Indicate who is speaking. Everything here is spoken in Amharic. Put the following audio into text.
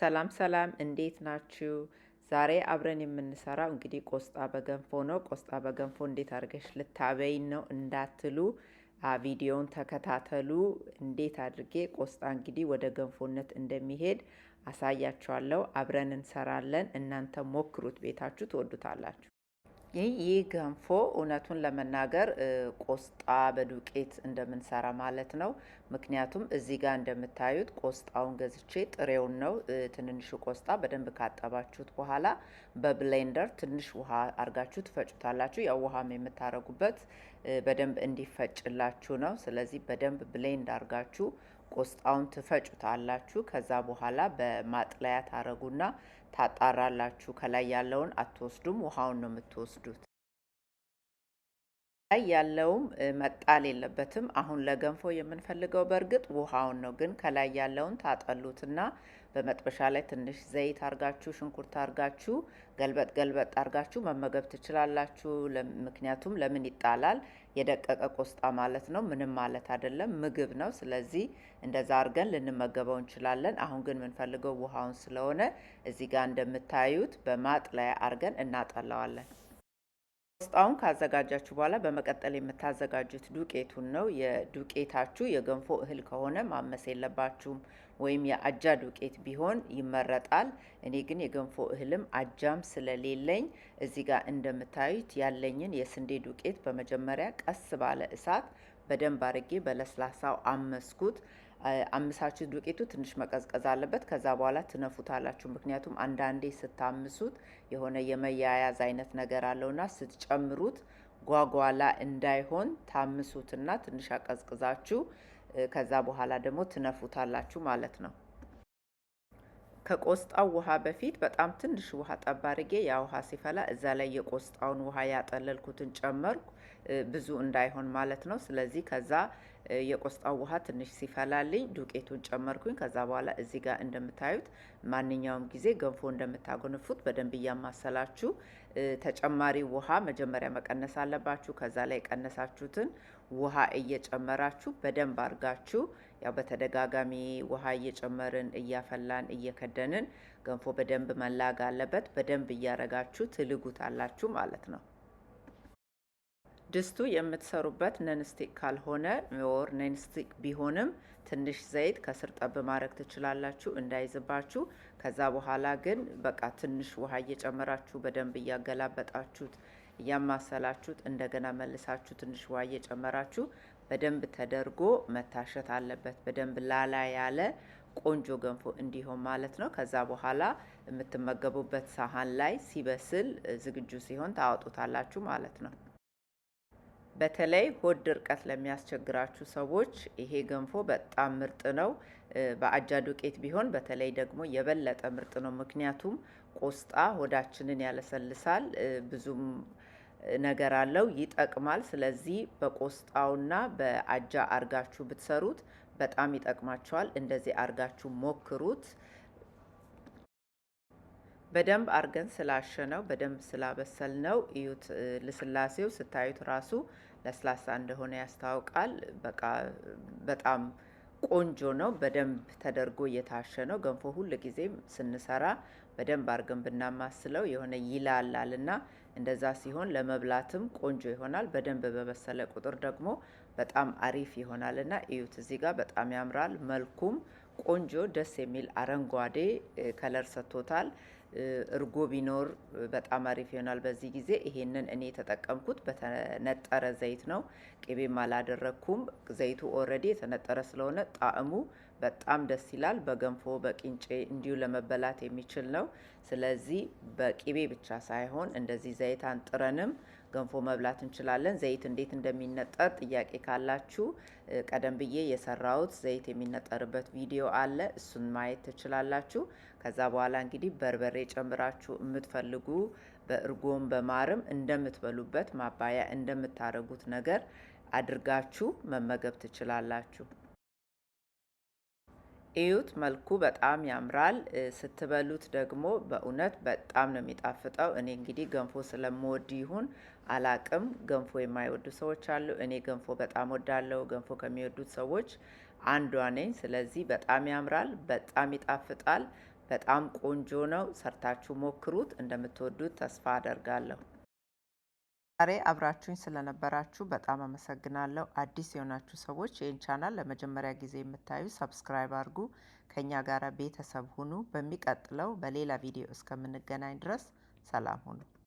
Speaker 1: ሰላም ሰላም፣ እንዴት ናችሁ? ዛሬ አብረን የምንሰራው እንግዲህ ቆስጣ በገንፎ ነው። ቆስጣ በገንፎ እንዴት አድርገሽ ልታበይን ነው እንዳትሉ ቪዲዮውን ተከታተሉ። እንዴት አድርጌ ቆስጣ እንግዲህ ወደ ገንፎነት እንደሚሄድ አሳያችኋለሁ። አብረን እንሰራለን። እናንተ ሞክሩት፣ ቤታችሁ ትወዱታላችሁ። ይህ ገንፎ እውነቱን ለመናገር ቆስጣ በዱቄት እንደምንሰራ ማለት ነው። ምክንያቱም እዚህ ጋር እንደምታዩት ቆስጣውን ገዝቼ ጥሬውን ነው። ትንንሹ ቆስጣ በደንብ ካጠባችሁት በኋላ በብሌንደር ትንሽ ውሃ አርጋችሁ ትፈጩታላችሁ። ያው ውሃም የምታረጉበት በደንብ እንዲፈጭላችሁ ነው። ስለዚህ በደንብ ብሌንድ አርጋችሁ ቆስጣውን ትፈጩታላችሁ። ከዛ በኋላ በማጥለያ ታረጉና ታጣራላችሁ። ከላይ ያለውን አትወስዱም፣ ውሃውን ነው የምትወስዱት። ላይ ያለውም መጣል የለበትም። አሁን ለገንፎ የምንፈልገው በእርግጥ ውሃውን ነው፣ ግን ከላይ ያለውን ታጠሉትና በመጥበሻ ላይ ትንሽ ዘይት አርጋችሁ ሽንኩርት አርጋችሁ ገልበጥ ገልበጥ አርጋችሁ መመገብ ትችላላችሁ። ምክንያቱም ለምን ይጣላል? የደቀቀ ቆስጣ ማለት ነው፣ ምንም ማለት አይደለም፣ ምግብ ነው። ስለዚህ እንደዛ አርገን ልንመገበው እንችላለን። አሁን ግን የምንፈልገው ውሃውን ስለሆነ እዚህ ጋር እንደምታዩት በማጥለያ አርገን እናጠላዋለን። ቆስጣውን ካዘጋጃችሁ በኋላ በመቀጠል የምታዘጋጁት ዱቄቱን ነው። የዱቄታችሁ የገንፎ እህል ከሆነ ማመስ የለባችሁም፣ ወይም የአጃ ዱቄት ቢሆን ይመረጣል። እኔ ግን የገንፎ እህልም አጃም ስለሌለኝ እዚህ ጋር እንደምታዩት ያለኝን የስንዴ ዱቄት በመጀመሪያ ቀስ ባለ እሳት በደንብ አርጌ በለስላሳው አመስኩት። አምሳችሁ ዱቄቱ ትንሽ መቀዝቀዝ አለበት። ከዛ በኋላ ትነፉታላችሁ። ምክንያቱም አንዳንዴ ስታምሱት የሆነ የመያያዝ አይነት ነገር አለውና ስትጨምሩት ጓጓላ እንዳይሆን ታምሱትና ትንሽ አቀዝቅዛችሁ ከዛ በኋላ ደግሞ ትነፉታላችሁ ማለት ነው። ከቆስጣው ውሃ በፊት በጣም ትንሽ ውሃ ጠብ አድርጌ ያ ውሃ ሲፈላ እዛ ላይ የቆስጣውን ውሃ ያጠለልኩትን ጨመርኩ፣ ብዙ እንዳይሆን ማለት ነው። ስለዚህ ከዛ የቆስጣው ውሃ ትንሽ ሲፈላልኝ ዱቄቱን ጨመርኩኝ። ከዛ በኋላ እዚህ ጋር እንደምታዩት ማንኛውም ጊዜ ገንፎ እንደምታጎንፉት በደንብ እያማሰላችሁ ተጨማሪ ውሃ መጀመሪያ መቀነስ አለባችሁ። ከዛ ላይ የቀነሳችሁትን ውሃ እየጨመራችሁ በደንብ አርጋችሁ ያው በተደጋጋሚ ውሃ እየጨመርን እያፈላን እየከደንን ገንፎ በደንብ መላግ አለበት። በደንብ እያረጋችሁ ትልጉታላችሁ ማለት ነው። ድስቱ የምትሰሩበት ነንስቲክ ካልሆነ ኦር ነንስቲክ ቢሆንም ትንሽ ዘይት ከስር ጠብ ማድረግ ትችላላችሁ እንዳይዝባችሁ። ከዛ በኋላ ግን በቃ ትንሽ ውሃ እየጨመራችሁ በደንብ እያገላበጣችሁት እያማሰላችሁት እንደገና መልሳችሁ ትንሽ ውሃ እየጨመራችሁ በደንብ ተደርጎ መታሸት አለበት። በደንብ ላላ ያለ ቆንጆ ገንፎ እንዲሆን ማለት ነው። ከዛ በኋላ የምትመገቡበት ሳህን ላይ ሲበስል ዝግጁ ሲሆን ታወጡታላችሁ ማለት ነው። በተለይ ሆድ ድርቀት ለሚያስቸግራችሁ ሰዎች ይሄ ገንፎ በጣም ምርጥ ነው። በአጃ ዱቄት ቢሆን በተለይ ደግሞ የበለጠ ምርጥ ነው። ምክንያቱም ቆስጣ ሆዳችንን ያለሰልሳል፣ ብዙም ነገር አለው፣ ይጠቅማል። ስለዚህ በቆስጣውና በአጃ አርጋችሁ ብትሰሩት በጣም ይጠቅማችኋል። እንደዚህ አርጋችሁ ሞክሩት። በደንብ አርገን ስላሸነው በደንብ ስላበሰልነው እዩት። ልስላሴው ስታዩት ራሱ ለስላሳ እንደሆነ ያስታውቃል። በቃ በጣም ቆንጆ ነው። በደንብ ተደርጎ እየታሸ ነው። ገንፎ ሁል ጊዜም ስንሰራ በደንብ አርገን ብናማስለው የሆነ ይላላልና እንደዛ ሲሆን ለመብላትም ቆንጆ ይሆናል። በደንብ በበሰለ ቁጥር ደግሞ በጣም አሪፍ ይሆናልና እዩት። እዚህ ጋር በጣም ያምራል። መልኩም ቆንጆ ደስ የሚል አረንጓዴ ከለር ሰጥቶታል። እርጎ ቢኖር በጣም አሪፍ ይሆናል። በዚህ ጊዜ ይሄንን እኔ የተጠቀምኩት በተነጠረ ዘይት ነው። ቅቤም አላደረኩም። ዘይቱ ኦልሬዲ የተነጠረ ስለሆነ ጣዕሙ በጣም ደስ ይላል። በገንፎ በቂንጬ እንዲሁ ለመበላት የሚችል ነው። ስለዚህ በቅቤ ብቻ ሳይሆን እንደዚህ ዘይት አንጥረንም ገንፎ መብላት እንችላለን። ዘይት እንዴት እንደሚነጠር ጥያቄ ካላችሁ ቀደም ብዬ የሰራሁት ዘይት የሚነጠርበት ቪዲዮ አለ፣ እሱን ማየት ትችላላችሁ። ከዛ በኋላ እንግዲህ በርበሬ ጨምራችሁ የምትፈልጉ በእርጎም በማርም እንደምትበሉበት ማባያ እንደምታረጉት ነገር አድርጋችሁ መመገብ ትችላላችሁ። እዩት፣ መልኩ በጣም ያምራል። ስትበሉት ደግሞ በእውነት በጣም ነው የሚጣፍጠው። እኔ እንግዲህ ገንፎ ስለምወድ ይሁን አላቅም፣ ገንፎ የማይወዱ ሰዎች አሉ። እኔ ገንፎ በጣም ወዳለሁ። ገንፎ ከሚወዱት ሰዎች አንዷ ነኝ። ስለዚህ በጣም ያምራል፣ በጣም ይጣፍጣል። በጣም ቆንጆ ነው። ሰርታችሁ ሞክሩት። እንደምትወዱት ተስፋ አደርጋለሁ። ዛሬ አብራችሁኝ ስለነበራችሁ በጣም አመሰግናለሁ። አዲስ የሆናችሁ ሰዎች ይህን ቻናል ለመጀመሪያ ጊዜ የምታዩ ሰብስክራይብ አድርጉ። ከኛ ጋር ቤተሰብ ሁኑ። በሚቀጥለው በሌላ ቪዲዮ እስከምንገናኝ ድረስ ሰላም ሁኑ።